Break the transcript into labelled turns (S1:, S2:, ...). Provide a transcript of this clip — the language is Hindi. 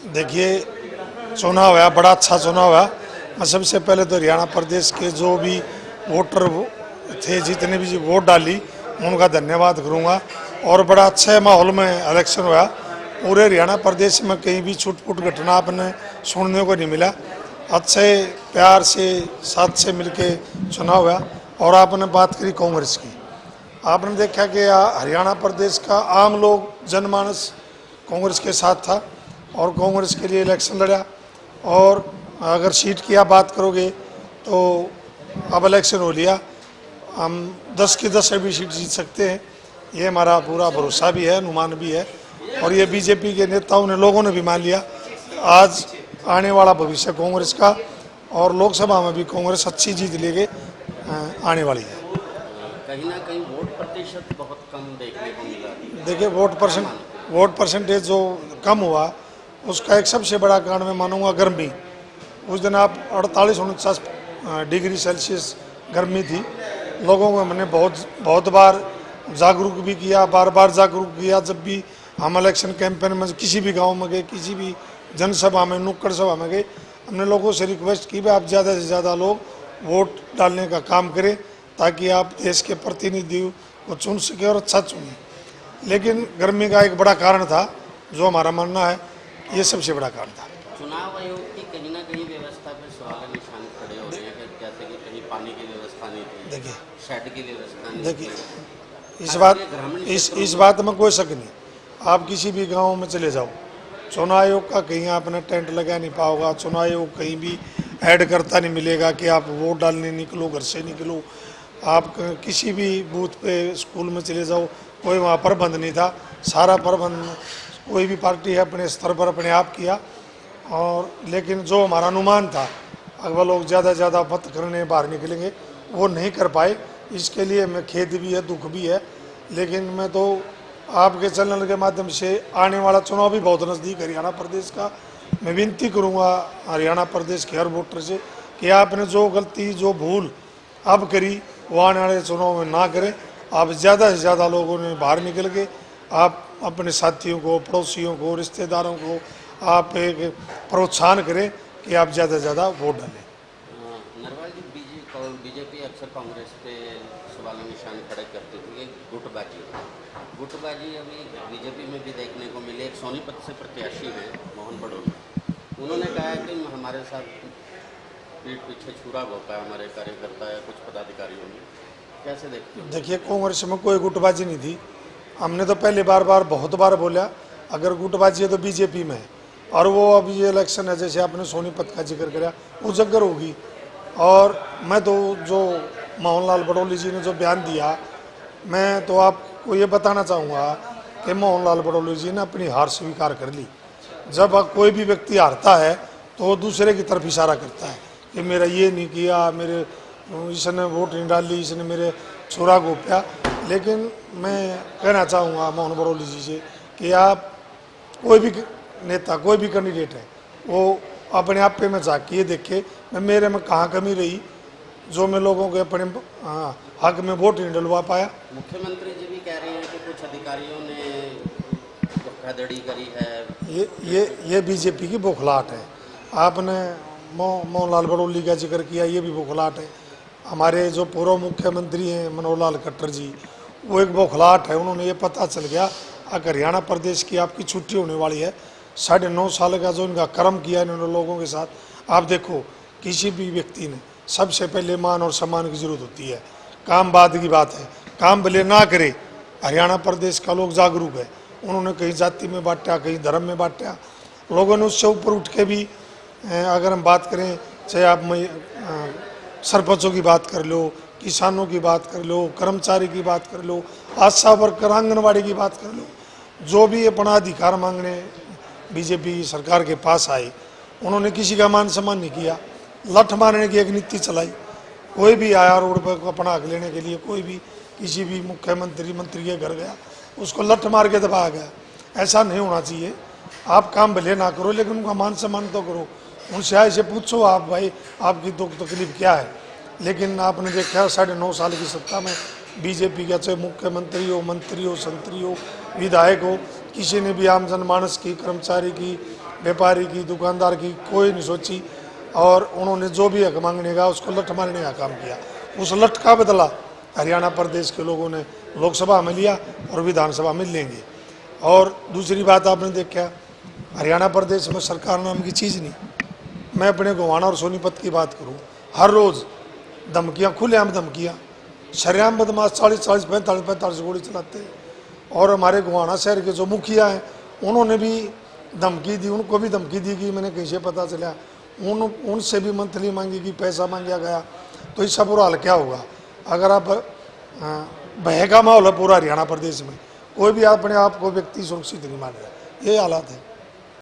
S1: देखिए, चुनाव है, बड़ा अच्छा चुनाव है। मैं सबसे पहले तो हरियाणा प्रदेश के जो भी वोटर थे, जितने भी वोट डाली, उनका धन्यवाद करूंगा। और बड़ा अच्छे माहौल में इलेक्शन हुआ। पूरे हरियाणा प्रदेश में कहीं भी छूट-फूट घटना आपने सुनने को नहीं मिला। अच्छे प्यार से साथ से मिलके चुनाव हुआ। और आपने बात करी कांग्रेस की, आपने देखा कि हरियाणा प्रदेश का आम लोग जनमानस कांग्रेस के साथ था और कांग्रेस के लिए इलेक्शन लड़ा। और अगर सीट की आप बात करोगे तो अब इलेक्शन हो लिया, हम 10 की 10 भी सीट जीत सकते हैं, ये हमारा पूरा भरोसा भी है, अनुमान भी है। और ये बीजेपी के नेताओं ने, लोगों ने भी मान लिया। आज आने वाला भविष्य कांग्रेस का, और लोकसभा में भी कांग्रेस अच्छी जीत लेके आने वाली है।
S2: कहीं ना कहीं वोट प्रतिशत बहुत कम देखने को मिला।
S1: देखिए, वोट परसेंटेज जो कम हुआ, उसका एक सबसे बड़ा कारण मैं मानूंगा गर्मी। उस दिन आप 48-49 डिग्री सेल्सियस गर्मी थी। लोगों को मैंने बहुत बार जागरूक भी किया, बार बार जागरूक किया। जब भी हम इलेक्शन कैंपेन में किसी भी गांव में गए, किसी भी जनसभा में, नुक्कड़ सभा में गए, हमने लोगों से रिक्वेस्ट की भाई आप ज़्यादा से ज़्यादा लोग वोट डालने का काम करें, ताकि आप देश के प्रतिनिधि को चुन सके और अच्छा चुने। लेकिन गर्मी का एक बड़ा कारण था, जो हमारा मानना है ये सबसे बड़ा कारण था।
S2: चुनाव आयोग की कहीं ना कहीं व्यवस्था पे सवाल निशान खड़े हो रहे हैं कि जैसे कि कहीं पानी की व्यवस्था नहीं थी,
S1: देखिए
S2: शेड की व्यवस्था नहीं
S1: देखिए
S2: थी।
S1: इस बात में कोई शक नहीं। आप किसी भी गांव में चले जाओ, चुनाव आयोग का कहीं आपने टेंट लगा नहीं पाओगा। चुनाव आयोग कहीं भी ऐड करता नहीं मिलेगा कि आप वोट डालने निकलो, घर से निकलो। आप किसी भी बूथ पे, स्कूल में चले जाओ, कोई वहाँ प्रबंध नहीं था। सारा प्रबंध कोई भी पार्टी है अपने स्तर पर अपने आप किया। और लेकिन जो हमारा अनुमान था, अगर लोग ज़्यादा से ज़्यादा मत करने बाहर निकलेंगे, वो नहीं कर पाए। इसके लिए मैं खेद भी है, दुख भी है। लेकिन मैं तो आपके चैनल के माध्यम से, आने वाला चुनाव भी बहुत नज़दीक हरियाणा प्रदेश का, मैं विनती करूंगा हरियाणा प्रदेश के हर वोटर से कि आपने जो गलती, जो भूल अब करी, वो आने वाले चुनाव में ना करें। आप ज़्यादा से ज़्यादा लोगों ने बाहर निकल के आप अपने साथियों को, पड़ोसियों को, रिश्तेदारों को आप एक प्रोत्साहन करें कि आप ज़्यादा से ज़्यादा वोट डालें।
S2: नरवाल जी, बीजेपी अक्सर कांग्रेस पे सवाल निशान खड़े करती थी। गुटबाजी अभी बीजेपी में भी देखने को मिले। एक सोनीपत से प्रत्याशी हैं मोहन बड़ोली, उन्होंने कहा है कि हमारे साथ पीठ पीछे छुरा भोंका हमारे कार्यकर्ता या कुछ पदाधिकारियों ने। कैसे देखते हो?
S1: देखिए, कांग्रेस में कोई गुटबाजी नहीं थी। हमने तो पहले बहुत बार बोला, अगर गुटबाजी है तो बीजेपी में है। और वो अब ये इलेक्शन है, जैसे आपने सोनीपत का जिक्र किया, वो जगह होगी। और मैं तो जो मोहनलाल बड़ौली जी ने जो बयान दिया, मैं तो आपको ये बताना चाहूँगा कि मोहनलाल बड़ौली जी ने अपनी हार स्वीकार कर ली। जब कोई भी व्यक्ति हारता है तो वो दूसरे की तरफ इशारा करता है कि मेरा ये नहीं किया, मेरे इसने वोट नहीं डाली, इसने मेरे छुरा घोंपा। लेकिन मैं कहना चाहूँगा मोहन बड़ौली जी से कि आप कोई भी नेता, कोई भी कैंडिडेट है, वो अपने आप पे में जाके ये देखे मैं मेरे में कहाँ कमी रही, जो मैं लोगों के अपने हक में वोट नहीं डलवा पाया।
S2: मुख्यमंत्री जी भी कह रहे हैं कि कुछ अधिकारियों ने धोखाधड़ी करी है।
S1: ये बीजेपी की बौखलाहट है। आपने मोहनलाल बड़ौली का जिक्र किया, ये भी बौखलाहट है। हमारे जो पूर्व मुख्यमंत्री हैं मनोहर लाल खट्टर जी, वो एक बौखलाहट है। उन्होंने ये पता चल गया अगर हरियाणा प्रदेश की आपकी छुट्टी होने वाली है, 9.5 साल का जो इनका कर्म किया इन्होंने लोगों के साथ, आप देखो किसी भी व्यक्ति ने सबसे पहले मान और सम्मान की जरूरत होती है। काम बाद की बात है, काम भले ना करे। हरियाणा प्रदेश का लोग जागरूक है। उन्होंने कहीं जाति में बांटा, कहीं धर्म में बांटा। लोगों ने उससे ऊपर उठ के भी, अगर हम बात करें, चाहे आप सरपंचों की बात कर लो, किसानों की बात कर लो, कर्मचारी की बात कर लो, आशा वर्कर, आंगनबाड़ी की बात कर लो, जो भी अपना अधिकार मांगने बीजेपी सरकार के पास आए, उन्होंने किसी का मान सम्मान नहीं किया। लठ मारने की एक नीति चलाई। कोई भी आया रोड पर अपना हक लेने के लिए, कोई भी किसी भी मुख्यमंत्री मंत्री के घर गया, उसको लठ मार के दबाया गया। ऐसा नहीं होना चाहिए। आप काम भले ना करो, लेकिन उनका मान सम्मान तो करो। उनसे ऐसे पूछो आप भाई आपकी दुख तकलीफ क्या है। लेकिन आपने देखा 9.5 साल की सत्ता में बीजेपी का, चाहे मुख्यमंत्री हो, मंत्री हो, संतरी हो, विधायक हो, किसी ने भी आम जनमानस की, कर्मचारी की, व्यापारी की, दुकानदार की कोई नहीं सोची। और उन्होंने जो भी हक मांगने का उसको लठ मारने का काम किया। उस लठ का बदला हरियाणा प्रदेश के लोगों ने लोकसभा में लिया और विधानसभा में लेंगे। और दूसरी बात आपने देखा, हरियाणा प्रदेश में सरकार नाम की चीज़ नहीं। मैं अपने गोवाना और सोनीपत की बात करूं, हर रोज़ धमकियां, खुलेआम धमकियां, शरेआम बदमाश 40-40, 45-45 गोली चलाते हैं। और हमारे गोवाना शहर के जो मुखिया हैं उन्होंने भी धमकी दी, उनको भी धमकी दी कि मैंने कैसे पता चला, उनसे भी मंथली मांगी कि पैसा मांगा गया। तो इसका बुरा हाल क्या होगा अगर आप भय का माहौल है पूरा हरियाणा प्रदेश में, कोई भी अपने आप को व्यक्ति सुरक्षित नहीं मान रहा, ये हालात है।